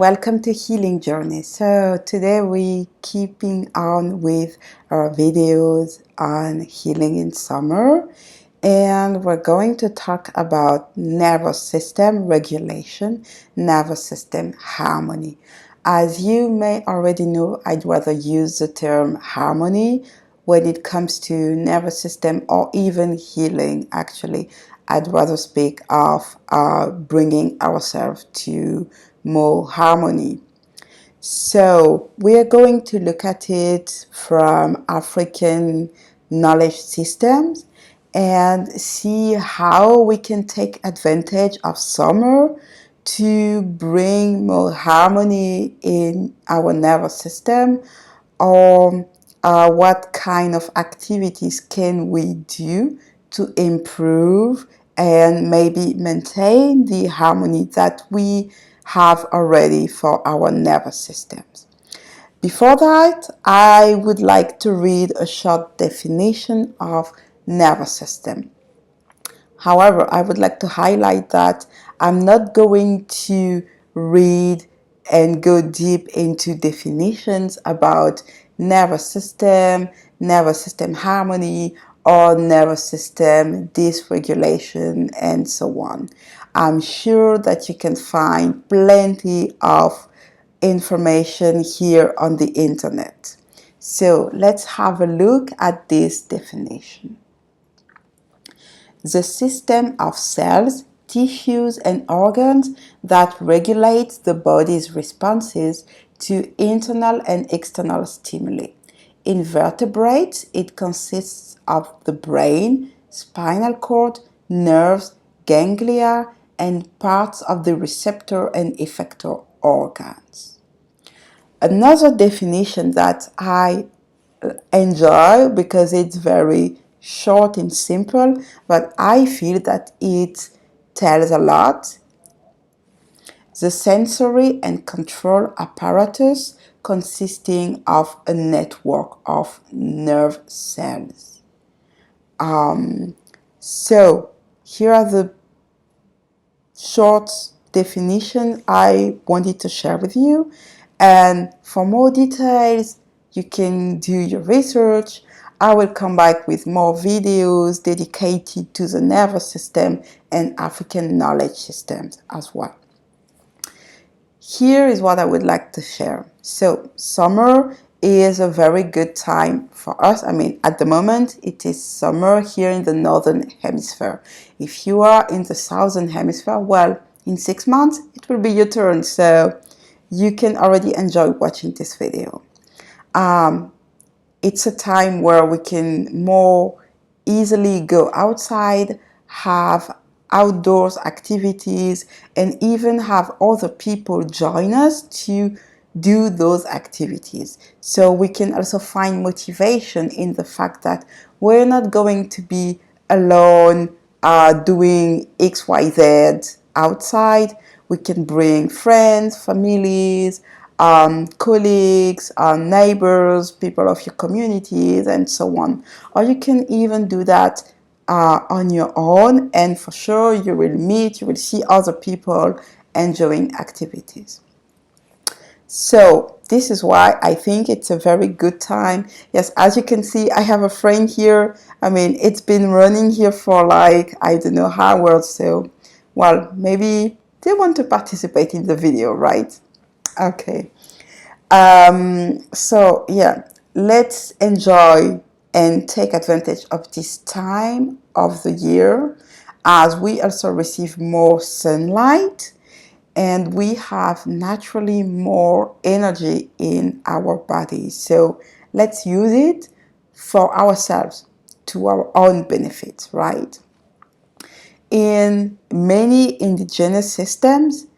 Welcome to Healing Journey. So today we keeping on with our videos on healing in summer, and we're going to talk about nervous system regulation, nervous system harmony. As you may already know, I'd rather use the term harmony when it comes to nervous system or even healing. Actually, I'd rather speak of bringing ourselves to more harmony. So we are going to look at it from African knowledge systems and see how we can take advantage of summer to bring more harmony in our nervous system, or what kind of activities can we do to improve and maybe maintain the harmony that we have already for our nervous systems. Before that, I would like to read a short definition of nervous system. However, I would like to highlight that I'm not going to read and go deep into definitions about nervous system harmony, or nervous system dysregulation, and so on. I'm sure that you can find plenty of information here on the internet. So let's have a look at this definition. The system of cells, tissues, and organs that regulates the body's responses to internal and external stimuli. In vertebrates, it consists of the brain, spinal cord, nerves, ganglia, and parts of the receptor and effector organs. Another definition that I enjoy, because it's very short and simple, but I feel that it tells a lot. The sensory and control apparatus consisting of a network of nerve cells. So here are the short definition I wanted to share with you. And for more details, you can do your research. I will come back with more videos dedicated to the nervous system and African knowledge systems as well. Here is what I would like to share. So summer is a very good time for us. I mean, at the moment, it is summer here in the northern hemisphere. If you are in the southern hemisphere, well, in 6 months, it will be your turn. So you can already enjoy watching this video. It's a time where we can more easily go outside, have outdoors activities, and even have other people join us to do those activities. So we can also find motivation in the fact that we're not going to be alone doing XYZ outside. We can bring friends, families, colleagues, neighbors, people of your communities, and so on. Or you can even do that on your own, and for sure you will see other people enjoying activities. So this is why I think it's a very good time. Yes, as you can see, I have a friend here. I mean, it's been running here for like, I don't know how long. So, well, maybe they want to participate in the video, right? Okay. So yeah, let's enjoy and take advantage of this time of the year, as we also receive more sunlight and we have naturally more energy in our bodies. So let's use it for ourselves, to our own benefit, right? In many indigenous systems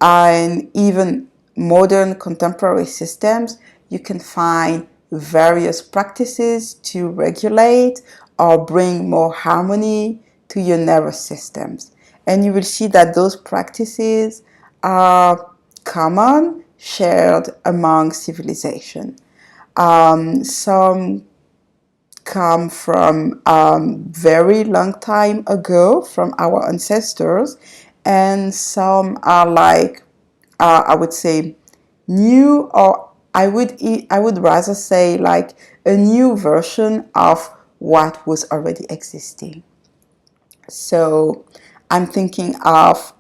and even modern contemporary systems, you can find various practices to regulate or bring more harmony to your nervous systems. And you will see that those practices are common, shared among civilization. Some come from very long time ago, from our ancestors, and some are like I would say, new, or I would rather say like a new version of what was already existing. So I'm thinking of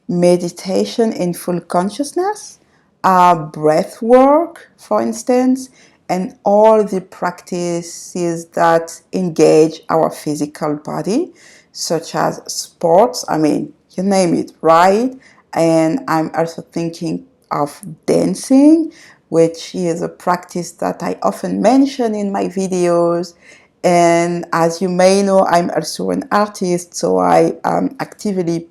meditation in full consciousness, breath work, for instance, and all the practices that engage our physical body, such as sports. I mean, you name it, right? And I'm also thinking of dancing, which is a practice that I often mention in my videos. And as you may know, I'm also an artist, so I actively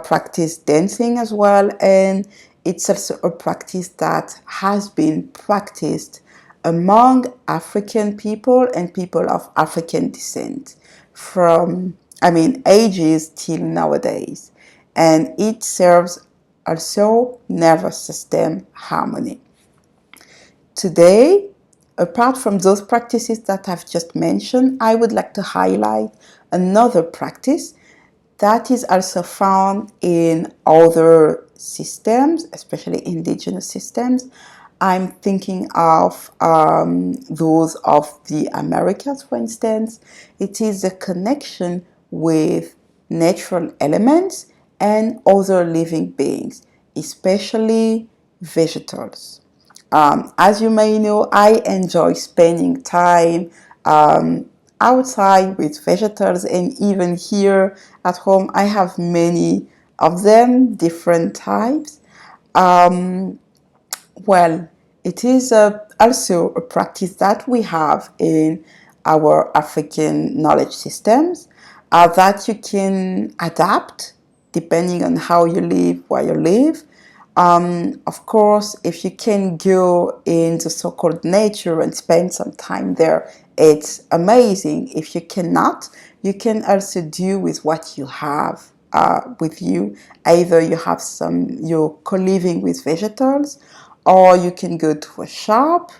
practice dancing as well, and it's also a practice that has been practiced among African people and people of African descent from, I mean, ages till nowadays, and it serves also nervous system harmony. Today, apart from those practices that I've just mentioned, I would like to highlight another practice that is also found in other systems, especially indigenous systems. I'm thinking of those of the Americas, for instance. It is a connection with natural elements and other living beings, especially vegetables. As you may know, I enjoy spending time outside with vegetables, and even here at home, I have many of them, different types. Um, well, it is also a practice that we have in our African knowledge systems that you can adapt depending on how you live, where you live. Of course, if you can go in the so-called nature and spend some time there, it's amazing. If you cannot, you can also do with what you have with you. Either you have you're co-living with vegetables, or you can go to a shop.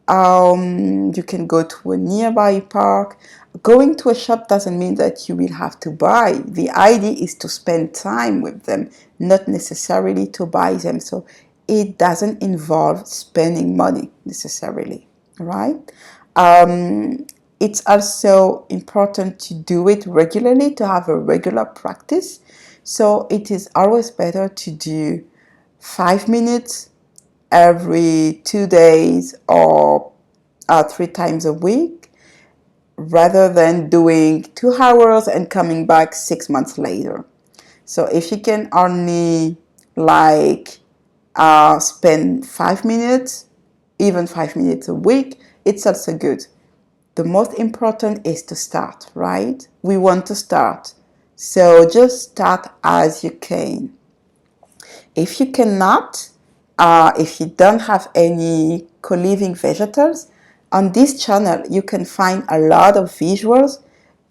You can go to a nearby park. Going to a shop doesn't mean that you will have to buy. The idea is to spend time with them, not necessarily to buy them. So it doesn't involve spending money necessarily, right? It's also important to do it regularly, to have a regular practice. So it is always better to do 5 minutes every 2 days, or 3 times a week, rather than doing 2 hours and coming back 6 months later. So if you can only like spend 5 minutes, even 5 minutes a week, it's also good. The most important is to start, right? We want to start. So just start as you can. If you cannot, if you don't have any co-living vegetables, on this channel you can find a lot of visuals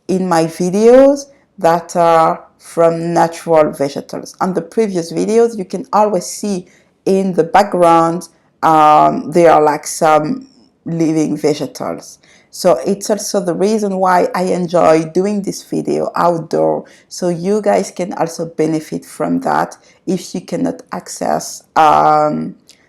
in my videos that are from natural vegetables. On the previous videos, you can always see in the background there are like some living vegetables. So it's also the reason why I enjoy doing this video outdoor, so you guys can also benefit from that if you cannot access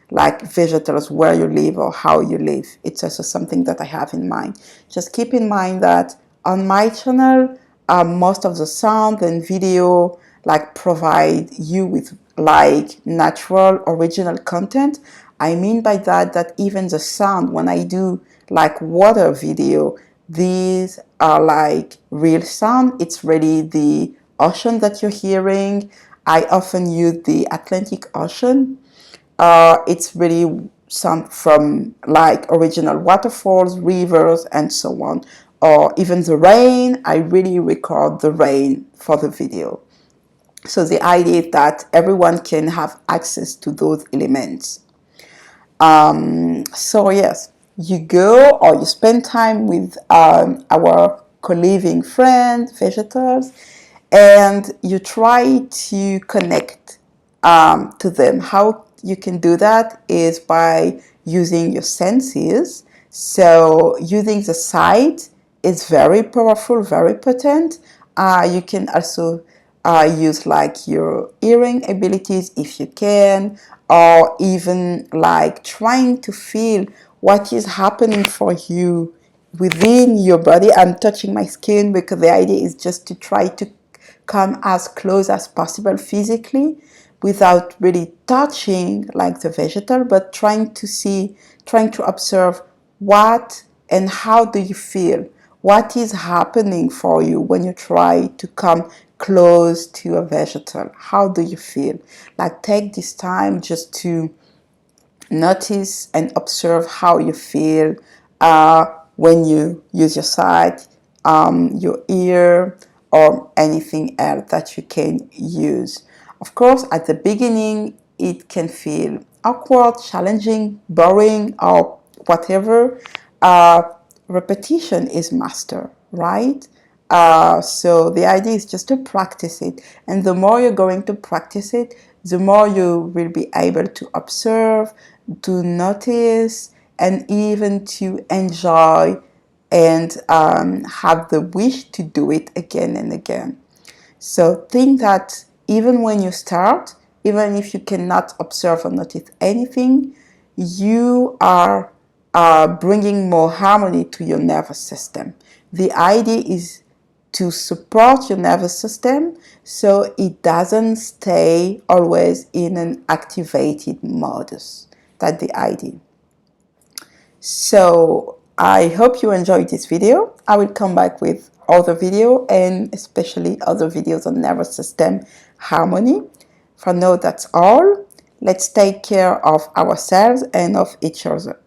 like vegetables where you live or how you live. It's also something that I have in mind. Just keep in mind that on my channel, most of the sound and video like provide you with like natural original content. I mean by that that even the sound, when I do like water video, these are like real sound. It's really the ocean that you're hearing. I often use the Atlantic Ocean. It's really some from like original waterfalls, rivers, and so on. Or even the rain, I really record the rain for the video. So the idea is that everyone can have access to those elements. So yes, you go or you spend time with our co-living friends, vegetables, and you try to connect to them. How you can do that is by using your senses. So using the sight is very powerful, very potent. You can also use like your hearing abilities if you can, or even like trying to feel what is happening for you within your body. I'm touching my skin because the idea is just to try to come as close as possible physically without really touching like the vegetal, but trying to see, trying to observe what and how do you feel, what is happening for you when you try to come close to a vegetal. How do you feel? Like, take this time just to notice and observe how you feel when you use your sight, your ear, or anything else that you can use. Of course, at the beginning, it can feel awkward, challenging, boring, or whatever. Uh, Repetition is master, right? So the idea is just to practice it. And the more you're going to practice it, the more you will be able to observe, to notice, and even to enjoy and have the wish to do it again and again. So think that even when you start, even if you cannot observe or notice anything, you are bringing more harmony to your nervous system. The idea is to support your nervous system so it doesn't stay always in an activated modus. That's the idea. So I hope you enjoyed this video. I will come back with other video, and especially other videos on nervous system harmony. For now, that's all. Let's take care of ourselves and of each other.